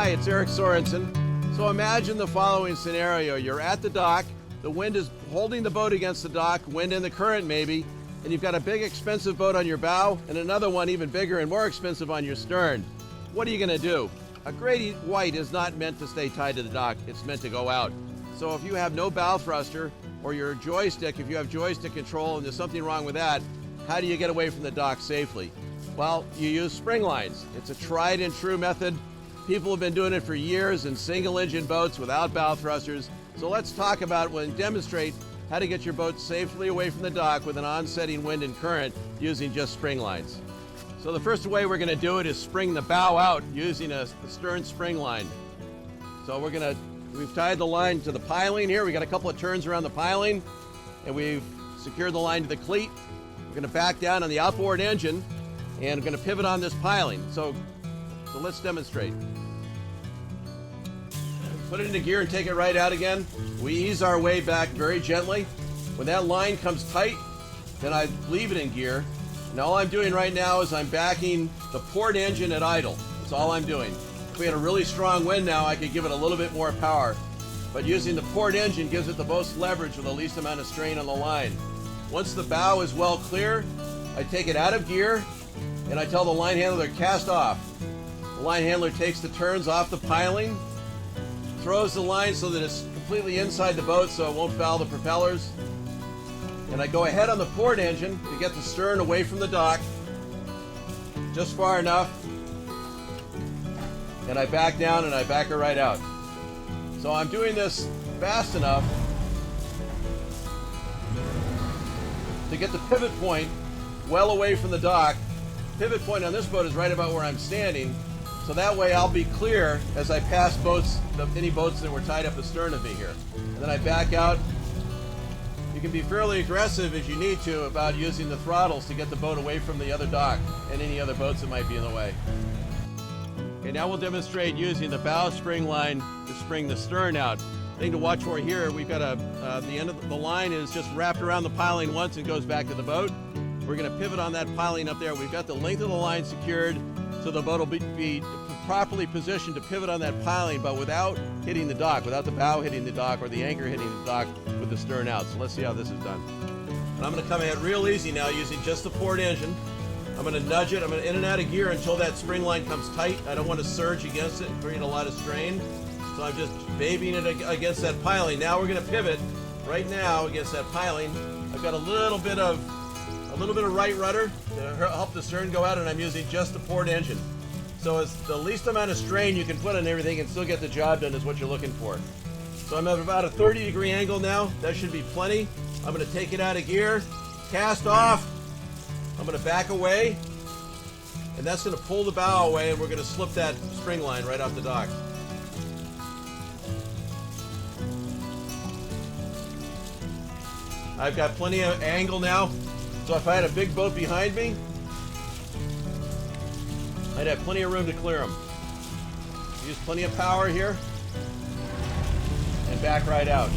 Hi, it's Eric Sorensen. So imagine the following scenario. You're at the dock, the wind is holding the boat against the dock, wind and the current maybe, and you've got a big expensive boat on your bow and another one even bigger and more expensive on your stern. What are you gonna do? A Grady-White is not meant to stay tied to the dock, it's meant to go out. So if you have no bow thruster or your joystick, if you have joystick control and there's something wrong with that, how do you get away from the dock safely? Well, you use spring lines. It's a tried and true method. People have been doing it for years in single engine boats without bow thrusters. So let's talk about and demonstrate how to get your boat safely away from the dock with an onsetting wind and current using just spring lines. So the first way we're going to do it is spring the bow out using a stern spring line. So we've tied the line to the piling here. We got a couple of turns around the piling and we've secured the line to the cleat. We're going to back down on the outboard engine and we're going to pivot on this piling. So let's demonstrate. Put it into gear and take it right out again. We ease our way back very gently. When that line comes tight, then I leave it in gear. And all I'm doing right now is I'm backing the port engine at idle. That's all I'm doing. If we had a really strong wind now, I could give it a little bit more power. But using the port engine gives it the most leverage with the least amount of strain on the line. Once the bow is well clear, I take it out of gear and I tell the line handler to cast off. The line handler takes the turns off the piling, throws the line so that it's completely inside the boat so it won't foul the propellers. And I go ahead on the port engine to get the stern away from the dock, just far enough. And I back down and I back her right out. So I'm doing this fast enough to get the pivot point well away from the dock. Pivot point on this boat is right about where I'm standing. So that way I'll be clear as I pass any boats that were tied up astern of me here. And then I back out. You can be fairly aggressive if you need to about using the throttles to get the boat away from the other dock and any other boats that might be in the way. Okay, now we'll demonstrate using the bow spring line to spring the stern out. Thing to watch for here, we've got the end of the line is just wrapped around the piling once and goes back to the boat. We're going to pivot on that piling up there. We've got the length of the line secured so the boat will be properly positioned to pivot on that piling, but without hitting the dock, without the bow hitting the dock or the anchor hitting the dock with the stern out. So let's see how this is done. And I'm going to come ahead real easy now using just the port engine. I'm going to nudge it. I'm going to in and out of gear until that spring line comes tight. I don't want to surge against it and create a lot of strain. So I'm just babying it against that piling. Now we're going to pivot right now against that piling. I've got a little bit of right rudder to help the stern go out, and I'm using just the port engine. So it's the least amount of strain you can put on everything and still get the job done is what you're looking for. So I'm at about a 30-degree angle now. That should be plenty. I'm going to take it out of gear, cast off. I'm going to back away, and that's going to pull the bow away, and we're going to slip that spring line right off the dock. I've got plenty of angle now, so if I had a big boat behind me, I'd have plenty of room to clear them. Use plenty of power here, and back right out.